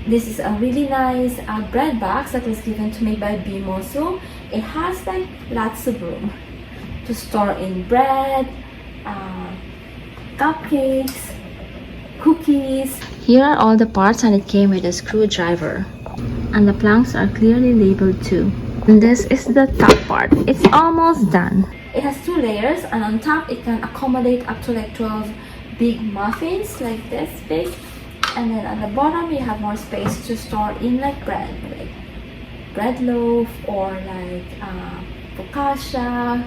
This is a really nice bread box that was given to me by Bimosu. It has like lots of room to store in bread, cupcakes, cookies. Here are all the parts, and it came with a screwdriver. And the planks are clearly labeled too. And this is the top part. It's almost done. It has 2 layers, and on top it can accommodate up to like 12 big muffins like this big. And then at the bottom you have more space to store in like bread loaf, or like focaccia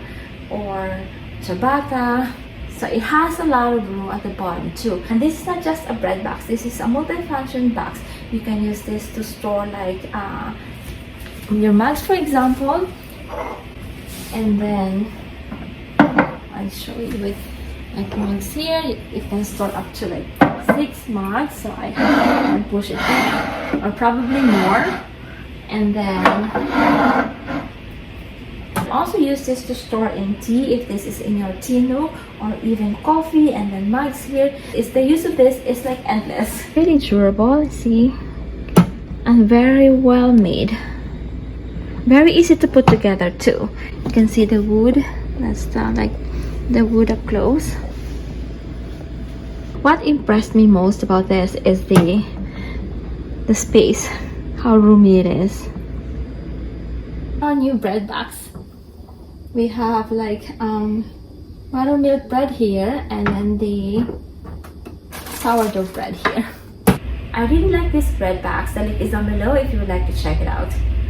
or ciabatta. So it has a lot of room at the bottom too. And this is not just a bread box, this is a multi-function box. You can use this to store like your mugs, for example. And then I'll show you with like mugs here. You can store up to like 6 mugs, so I can push it in, or probably more. And then also use this to store in tea if this is in your tea nook, or even coffee. And then mugs here, is the use of this is like endless. Really durable, see, and very well made, very easy to put together too. You can see the wood, that's like the wood up close. What impressed me most about this is the space, how roomy it is. Our new bread box, we have like buttermilk bread here, and then the sourdough bread here. I really like this bread box. The link is down below if you would like to check it out.